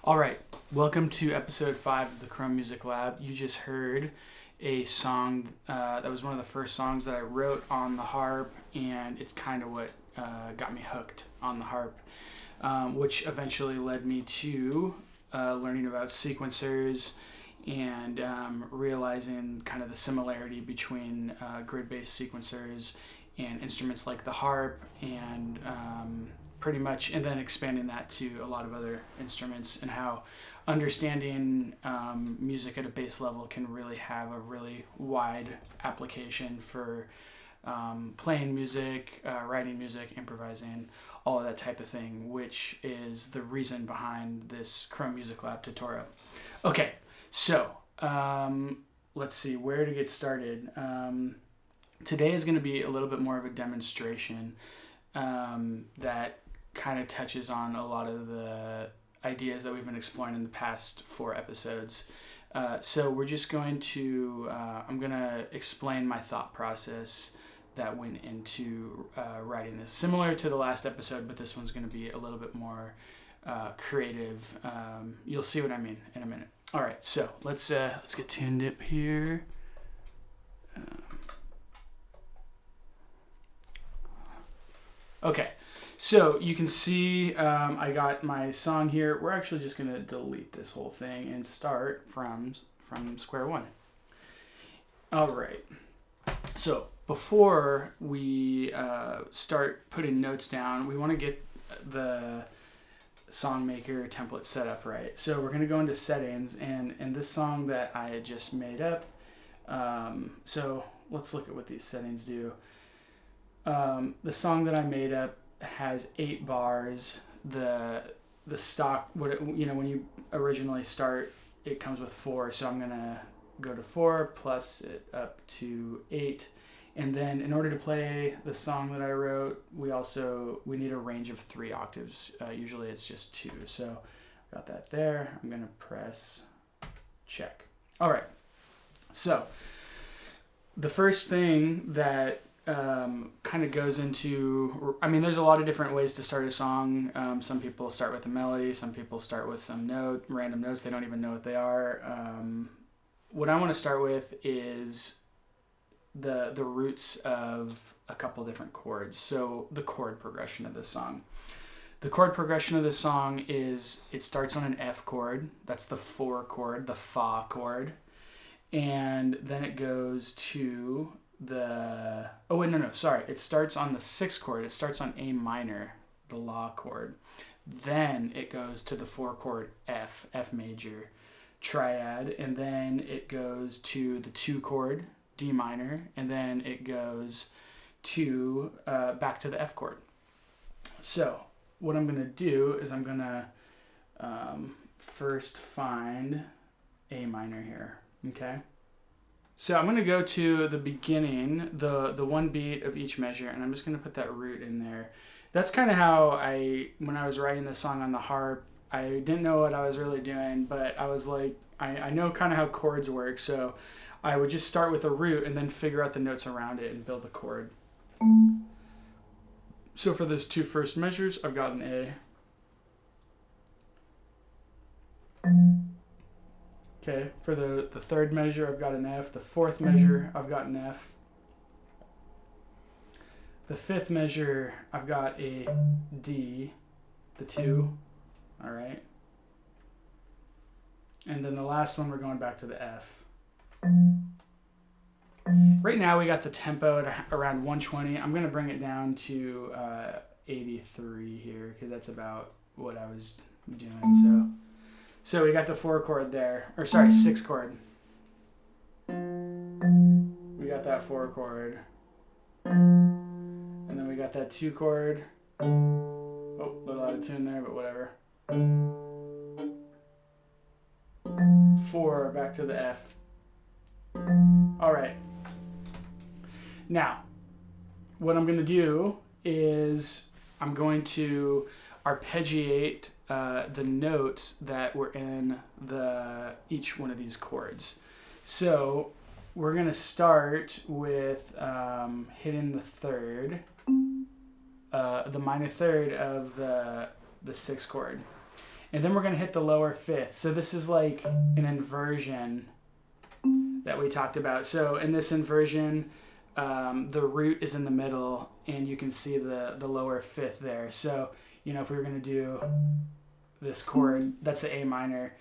All right, welcome to episode 5 of the Chrome Music Lab. You just heard a song that was one of the first songs that I wrote on the harp, and it's kind of what got me hooked on the harp, which eventually led me to learning about sequencers and realizing kind of the similarity between grid-based sequencers and instruments like the harp, and pretty much, and then expanding that to a lot of other instruments, and how understanding music at a base level can really have a really wide application for playing music, writing music, improvising, all of that type of thing, which is the reason behind this Chrome Music Lab tutorial. Okay, so let's see where to get started. Today is going to be a little bit more of a demonstration that kind of touches on a lot of the ideas that we've been exploring in the past 4 episodes. So we're just going to, I'm going to explain my thought process that went into writing this. Similar to the last episode, but this one's going to be a little bit more creative. You'll see what I mean in a minute. All right, so let's get tuned up here. Okay, so you can see I got my song here. We're actually just going to delete this whole thing and start from square one. All right, so before we start putting notes down, we want to get the SongMaker template set up right. So we're going to go into settings, and this song that I had just made up, so let's look at what these settings do. The song that I made up has 8 bars. The stock, when you originally start, it comes with 4. So I'm gonna go to 4 plus it up to 8, and then in order to play the song that I wrote, we need a range of 3 octaves. Usually it's just 2. So got that there. I'm gonna press check. All right. So the first thing that kind of goes into, there's a lot of different ways to start a song. Some people start with a melody, some people start with some random notes they don't even know what they are. What I want to start with is the roots of a couple different chords. So the chord progression of this song. The chord progression of this song is, it starts on an F chord. That's the 4 chord, the fa chord. And then it goes to it starts on the 6th chord. It starts on A minor, the La chord. Then it goes to the 4 chord F major triad, and then it goes to the 2 chord D minor, and then it goes to back to the F chord. So what I'm going to do is I'm going to first find A minor here, okay? So I'm going to go to the beginning, the 1 beat of each measure, and I'm just going to put that root in there. That's kind of how when I was writing this song on the harp, I didn't know what I was really doing, but I was like, I know kind of how chords work, so I would just start with a root and then figure out the notes around it and build a chord. So for those 2 first measures, I've got an A. Okay, for the 3rd measure, I've got an F. The 4th measure, I've got an F. The 5th measure, I've got a D, the 2, all right. And then the last one, we're going back to the F. Right now, we got the tempo at around 120. I'm going to bring it down to 83 here, because that's about what I was doing, So we got the 4 chord there, 6 chord. We got that 4 chord. And then we got that 2 chord. Oh, a little out of tune there, but whatever. 4, back to the F. All right. Now, what I'm going to do is I'm going to arpeggiate the notes that were in each one of these chords. So we're going to start with hitting the 3rd, the minor 3rd of the 6th chord. And then we're going to hit the lower fifth. So this is like an inversion that we talked about. So in this inversion, the root is in the middle, and you can see the lower fifth there. So, you know, if we were going to do this chord, that's the A minor,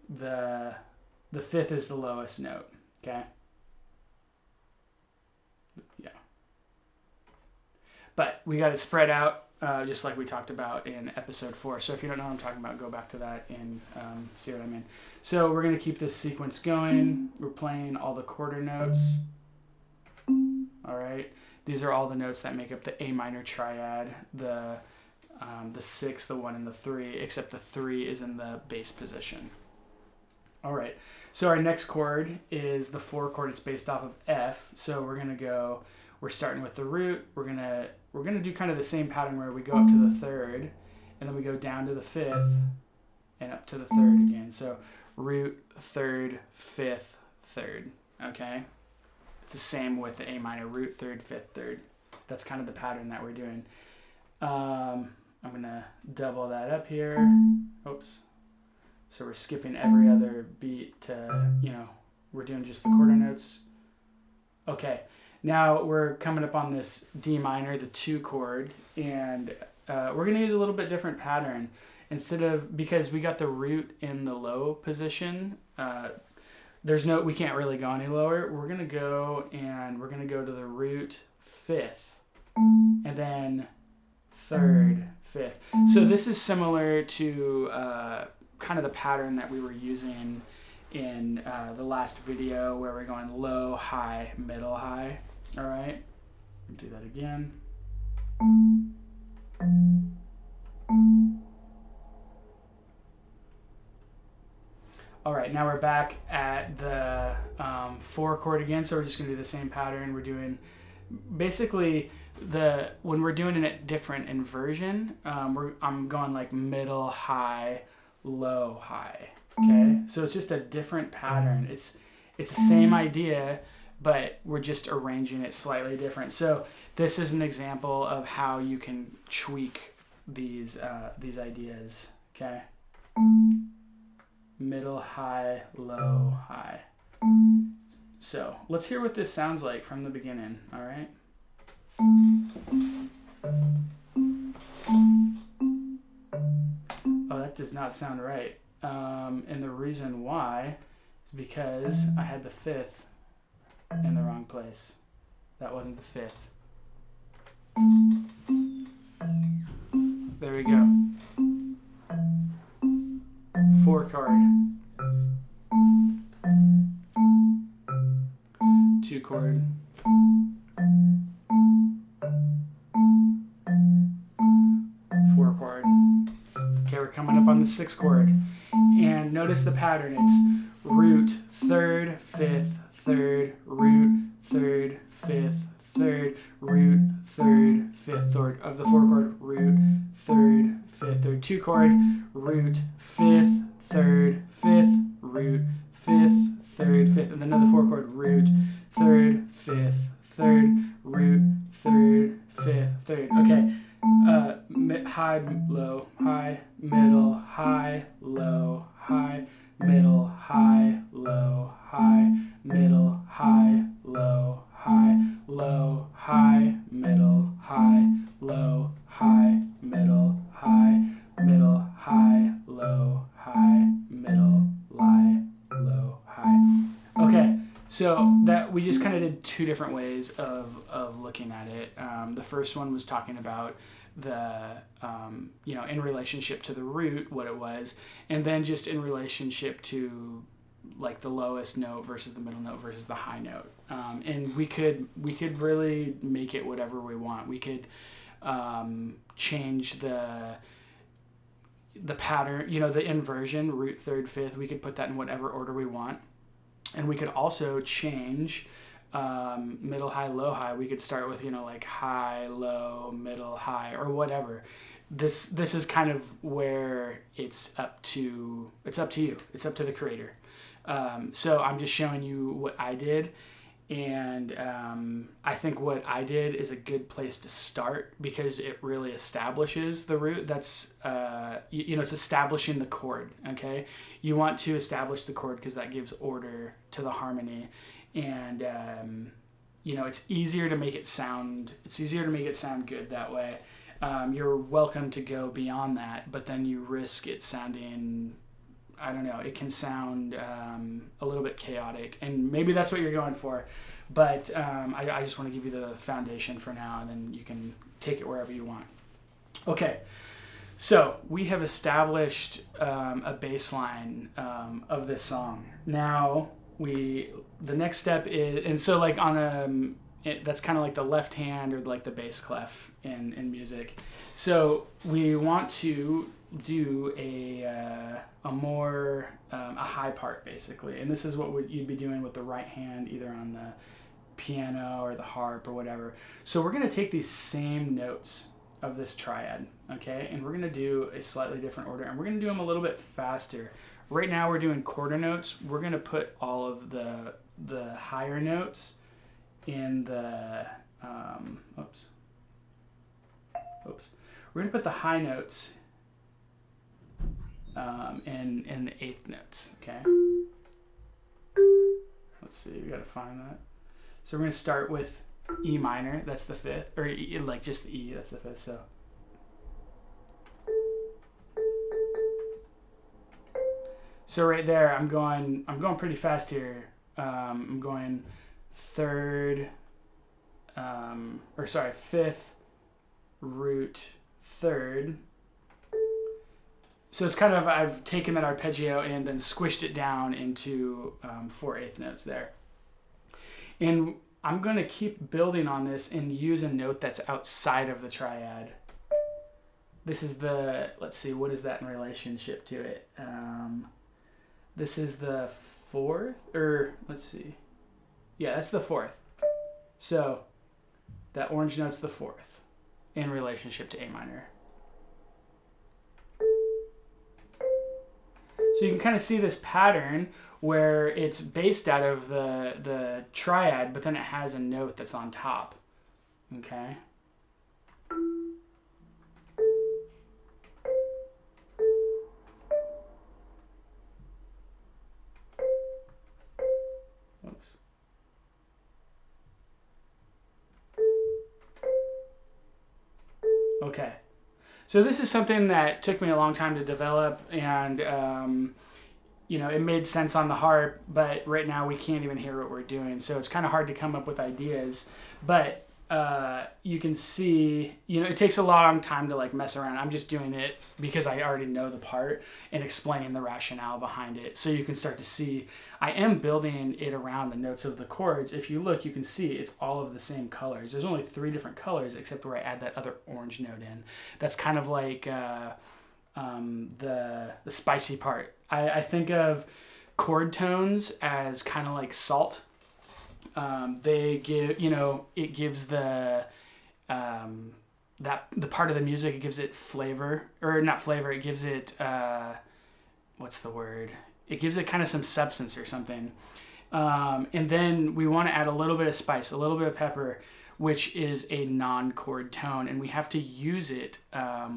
the fifth is the lowest note, okay? Yeah. But we got it spread out, just like we talked about in episode 4. So if you don't know what I'm talking about, go back to that and see what I mean. So we're going to keep this sequence going. We're playing all the quarter notes. All right. These are all the notes that make up the A minor triad, the 6, the 1, and the 3, except the 3 is in the bass position. All right. So our next chord is the 4 chord. It's based off of F. So we're starting with the root. We're gonna do kind of the same pattern where we go up to the 3rd, and then we go down to the 5th, and up to the 3rd again. So root, 3rd, 5th, 3rd. Okay. It's the same with the A minor, root, 3rd, 5th, 3rd. That's kind of the pattern that we're doing. I'm gonna double that up here. Oops. So we're skipping every other beat to, you know, we're doing just the quarter notes. Okay, now we're coming up on this D minor, the 2 chord, and we're gonna use a little bit different pattern. Because we got the root in the low position, we can't really go any lower. We're gonna go to the root 5th, and then 3rd, 5th. So this is similar to kind of the pattern that we were using in the last video, where we're going low, high, middle, high. All right, do that again. All right, now we're back at the 4 chord again, so we're just gonna do the same pattern. We're doing basically when we're doing a different inversion, I'm going like middle, high, low, high. Okay, so it's just a different pattern. It's the same idea, but we're just arranging it slightly different. So this is an example of how you can tweak these ideas. Okay, middle, high, low, high. So let's hear what this sounds like from the beginning. All right. Oh, that does not sound right. And the reason why is because I had the 5th in the wrong place. That wasn't the 5th. There we go. 4 chord. 2 chord. 4 chord. Okay, we're coming up on the 6 chord. And notice the pattern. It's root, 3rd, 5th, 3rd, root, 3rd, 5th, 3rd, root, 3rd, 5th, 3rd. Of the 4 chord, root, 3rd, 5th, 3rd. 2 chord, root, 5th, 3rd, 5th, root, 5th, 3rd, 5th. And then another 4 chord, root, 3rd, 5th, 3rd, root, 3rd, 5th, 3rd. Okay. High, low, high, middle, high, low, high, middle, high, low, high, middle, high, low, high, low, high, middle, high, low, high, middle, high, middle, high, low, high, middle, high, low, high. Okay, so that we just kind of did 2 different ways of looking at it. The first one was talking about in relationship to the root, what it was, and then just in relationship to like the lowest note versus the middle note versus the high note. And we could really make it whatever we want. We could change the pattern, the inversion, root, 3rd, 5th. We could put that in whatever order we want. And we could also change middle, high, low, high. We could start with, like high, low, middle, high, or whatever. This is kind of where it's up to you. It's up to the creator. So I'm just showing you what I did, And I think what I did is a good place to start because it really establishes the root. That's, it's establishing the chord, okay? You want to establish the chord because that gives order to the harmony. And, it's easier to make it sound good that way. You're welcome to go beyond that, but then you risk it sounding, I don't know, it can sound a little bit chaotic, and maybe that's what you're going for, but I just want to give you the foundation for now, and then you can take it wherever you want. Okay, so we have established a baseline of this song. Now, the next step is, and so like on that's kind of like the left hand or like the bass clef in music. So we want to do a more a high part basically, and this is what you'd be doing with the right hand, either on the piano or the harp or whatever. So we're going to take these same notes of this triad, okay, and we're going to do a slightly different order, and we're going to do them a little bit faster. Right now we're doing quarter notes. We're going to put all of the higher notes in the we're going to put the high notes in the eighth notes, okay? Let's see, we got to find that. So we're going to start with E minor, that's the fifth, or like just the E, that's the fifth, so right there, I'm going pretty fast here. I'm going fifth, root, third. So it's kind of, I've taken that arpeggio and then squished it down into 4/8 notes there. And I'm going to keep building on this and use a note that's outside of the triad. This is let's see, what is that in relationship to it? This is the fourth, or let's see. Yeah, that's the fourth. So that orange note's the fourth in relationship to A minor. So you can kind of see this pattern where it's based out of the triad, but then it has a note that's on top. Okay? Oops. Okay. So this is something that took me a long time to develop, and it made sense on the harp, but right now we can't even hear what we're doing, so it's kind of hard to come up with ideas. But you can see, it takes a long time to like mess around. I'm just doing it because I already know the part and explaining the rationale behind it, so you can start to see I am building it around the notes of the chords. If you look, you can see it's all of the same colors. There's only 3 different colors except where I add that other orange note in. That's kind of like the spicy part. I think of chord tones as kind of like salt. They give, it gives the part of the music, it gives it flavor, or not flavor, it gives it what's the word? It gives it kind of some substance or something. And then we want to add a little bit of spice, a little bit of pepper, which is a non-chord tone, and we have to use it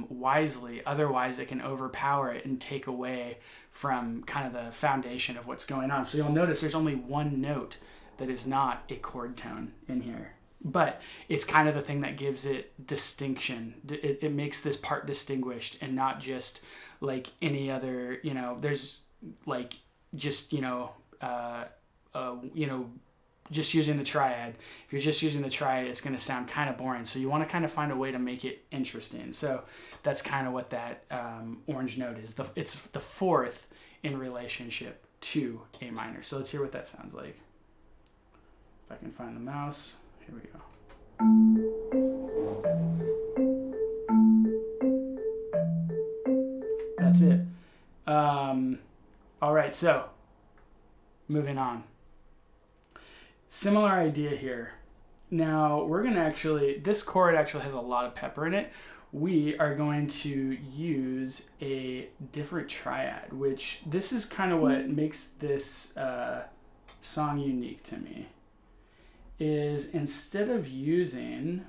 wisely. Otherwise, it can overpower it and take away from kind of the foundation of what's going on. So you'll notice there's only one note that is not a chord tone in here. But it's kind of the thing that gives it distinction. It makes this part distinguished and not just like any other, there's like just, just using the triad. If you're just using the triad, it's going to sound kind of boring. So you want to kind of find a way to make it interesting. So that's kind of what that orange note is. It's the fourth in relationship to A minor. So let's hear what that sounds like. If I can find the mouse. Here we go. That's it. All right, so moving on. Similar idea here. Now we're going to this chord actually has a lot of pepper in it. We are going to use a different triad, which this is kind of what makes this song unique to me. is instead of using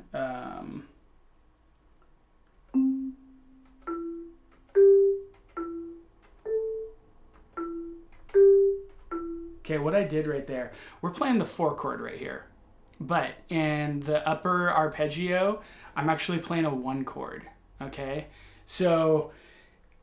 okay, what I did right there, we're playing the 4 chord right here, but in the upper arpeggio, I'm actually playing a 1 chord, okay? So,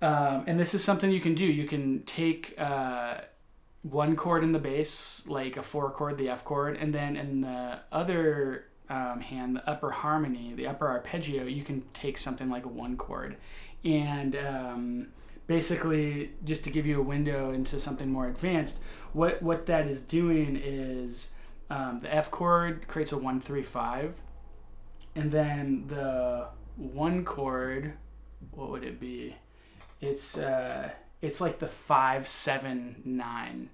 and this is something you can do. You can take 1 chord in the bass, like a 4 chord, the F chord, and then in the other hand, the upper harmony, the upper arpeggio, you can take something like a 1 chord. And basically, just to give you a window into something more advanced, what that is doing is the F chord creates a 1-3-5, and then the 1 chord, what would it be? It's like the 5-7-9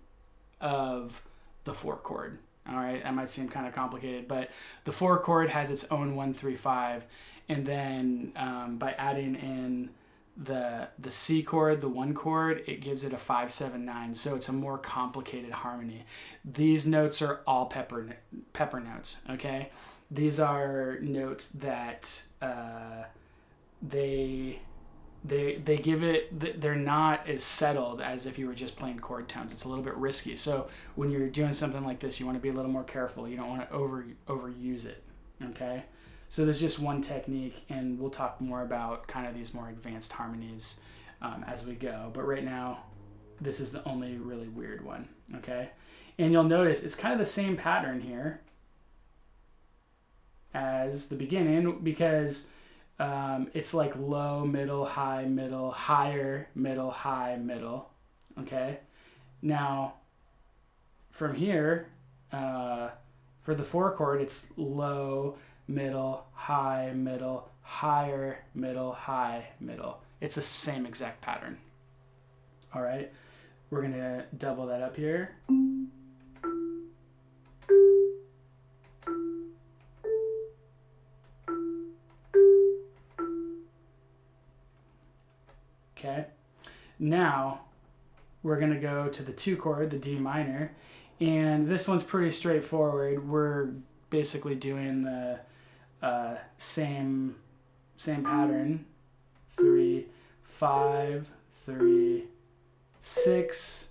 of the 4 chord. All right, that might seem kind of complicated, but the 4 chord has its own 1-3-5, and then by adding in the C chord, the 1 chord, it gives it a 5-7-9. So it's a more complicated harmony. These notes are all pepper notes. Okay, these are notes that they give it, they're not as settled as if you were just playing chord tones. It's a little bit risky. So when you're doing something like this, you want to be a little more careful. You don't want to overuse it. Okay. So there's just one technique, and we'll talk more about kind of these more advanced harmonies as we go. But right now, this is the only really weird one, okay? And you'll notice it's kind of the same pattern here as the beginning, because it's like low, middle, higher, middle, high, middle, okay? Now, from here, for the 4 chord, it's low, middle, high, middle, higher, middle, high, middle. It's the same exact pattern. All right, we're going to double that up here. Okay, now we're going to go to the 2 chord, the D minor, and this one's pretty straightforward. We're basically doing the same pattern, 3, 5, 3, 6,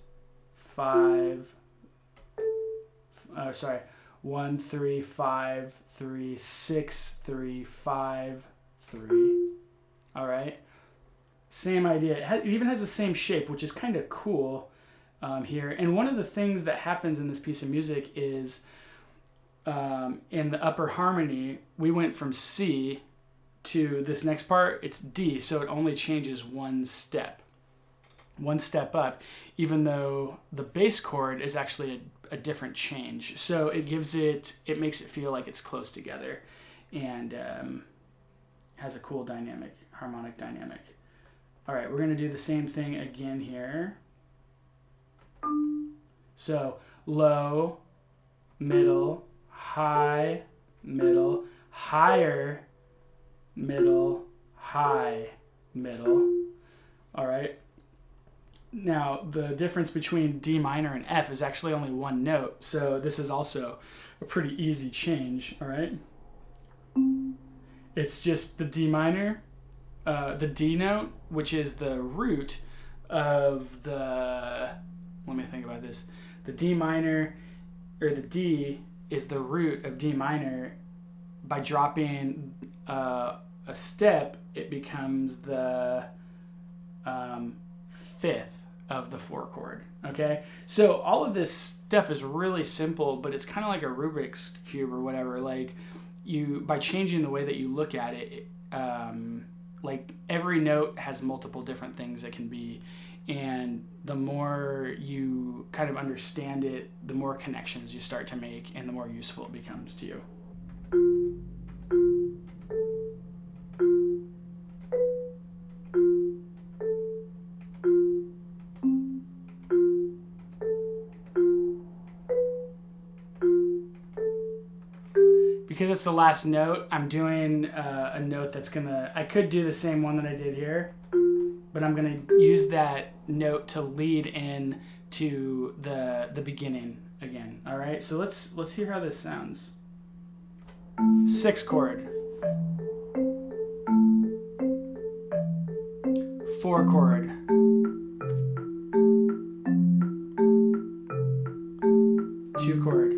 5, 1, 3, 5, 3, 6, 3, 5, 3. All right, same idea. It even has the same shape, which is kind of cool here. And one of the things that happens in this piece of music is in the upper harmony, we went from C to this next part, it's D, so it only changes one step up, even though the bass chord is actually a different change. So it makes it feel like it's close together, and has a cool harmonic dynamic. All right, we're gonna do the same thing again here. So low, middle, high, middle, higher, middle, high, middle. All right. Now, the difference between D minor and F is actually only 1 note, so this is also a pretty easy change, all right? It's just the D minor, the D note, which is the root of the, let me think about this. The D minor, or the D, is the root of D minor. By dropping a step, it becomes the 5th of the 4 chord. Okay, so all of this stuff is really simple, but it's kind of like a Rubik's cube or whatever. Like, by changing the way that you look at it, like every note has multiple different things it can be, and the more you kind of understand it, the more connections you start to make, and the more useful it becomes to you. Because it's the last note, I'm doing a note that's I could do the same one that I did here, but I'm gonna use that note to lead in to the beginning again. All right, so let's hear how this sounds. 6 chord, 4 chord, 2 chord,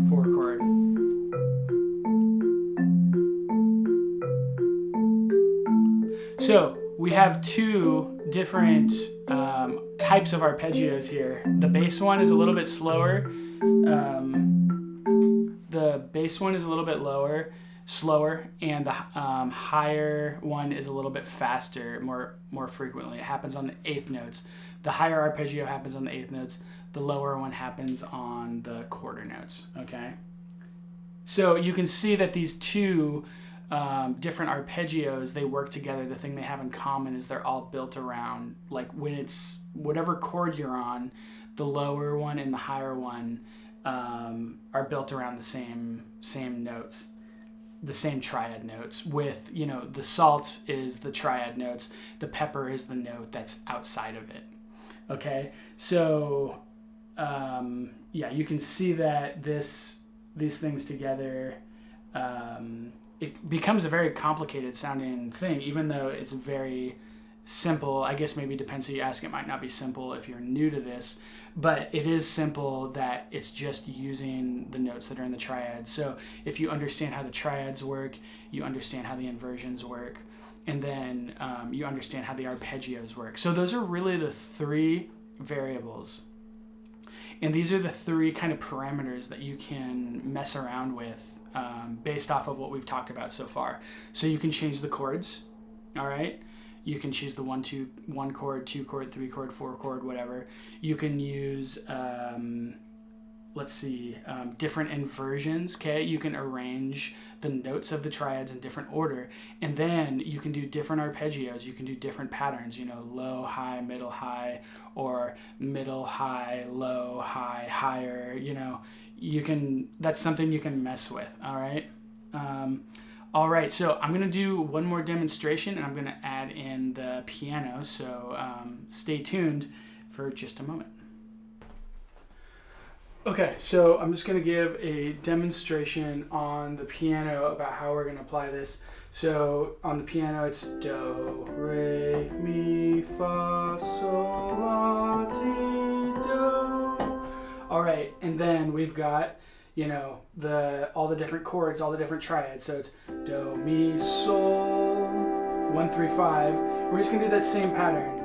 4 chord. So we have 2 different types of arpeggios here. The bass one is a little bit slower. The bass one is a little bit slower, and the higher one is a little bit faster, more frequently. It happens on the 8th notes. The higher arpeggio happens on the 8th notes. The lower one happens on the quarter notes. Okay. So you can see that these 2 different arpeggios, they work together. The thing they have in common is they're all built around, like, when it's whatever chord you're on, the lower one and the higher one are built around the same notes, the same triad notes. With, you know, the salt is the triad notes, the pepper is the note that's outside of it. Okay, so yeah, you can see that these things together, it becomes a very complicated sounding thing, even though it's very simple. I guess maybe depends who you ask. It might not be simple if you're new to this, but it is simple that it's just using the notes that are in the triad. So if you understand how the triads work, you understand how the inversions work, and then you understand how the arpeggios work. So those are really the 3 variables. And these are the 3 kind of parameters that you can mess around with based off of what we've talked about so far. So you can change the chords, all right? You can choose the 1 chord, 2 chord, 3 chord, 4 chord, whatever. You can use, different inversions, okay? You can arrange the notes of the triads in different order, and then you can do different arpeggios. You can do different patterns, you know, low, high, middle, high, or middle, high, low, high, higher, you know. That's something you can mess with, all right? All right, so I'm gonna do one more demonstration, and I'm gonna add in the piano, so stay tuned for just a moment. Okay, so I'm just gonna give a demonstration on the piano about how we're gonna apply this. So on the piano, it's do, re, mi, fa, sol, la, ti, do. All right, and then we've got, you know, all the different chords, all the different triads. So it's do, mi, sol, 1, 3, 5. We're just gonna do that same pattern.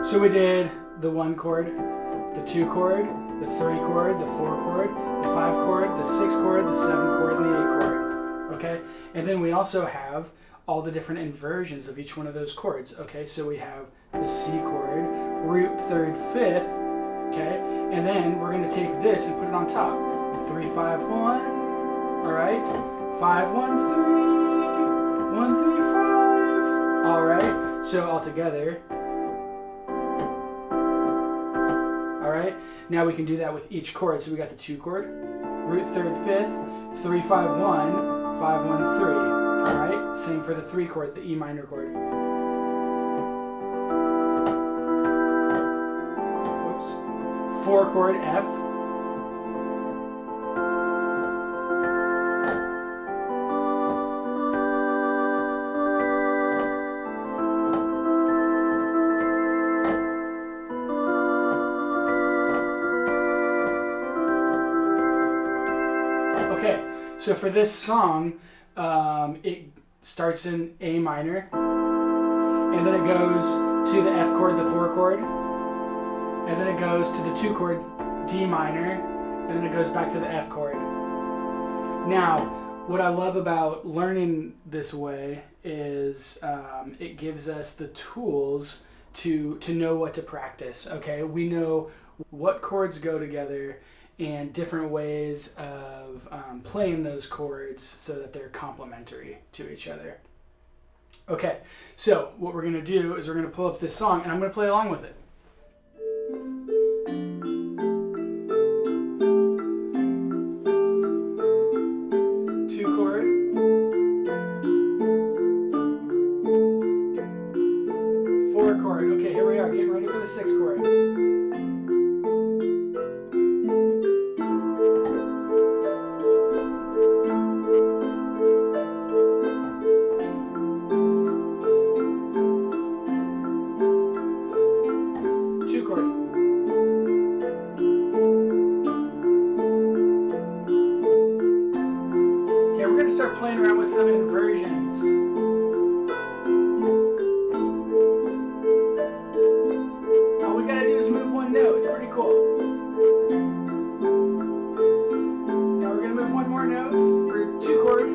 So we did the 1 chord, the 2 chord, the 3 chord, the 4 chord, the 5 chord, the 6 chord, the 7 chord, and the 8 chord. Okay, and then we also have all the different inversions of each one of those chords. Okay, so we have the C chord, root 3rd, 5th. Okay, and then we're going to take this and put it on top. 3, 5, 1. All right, 5, 1, 3, 1, 3, 5. All right, so all together. Alright, now we can do that with each chord. So we got the 2 chord, root 3rd, 5th, 3, 5, 1, 5, 1, 3. Alright, same for the 3 chord, the E minor chord. Whoops. 4 chord, F. Okay, so for this song, it starts in A minor, and then it goes to the F chord, the 4 chord, and then it goes to the 2 chord, D minor, and then it goes back to the F chord. Now, what I love about learning this way is it gives us the tools to know what to practice, okay? We know what chords go together and different ways of playing those chords so that they're complementary to each other. Okay, so what we're going to do is we're going to pull up this song, and I'm going to play along with it. here we are, getting ready for the 6th chord. Start playing around with some inversions. All we gotta do is move one note. It's pretty cool. Now we're gonna move one more note for 2 chord.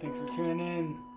Thanks for tuning in.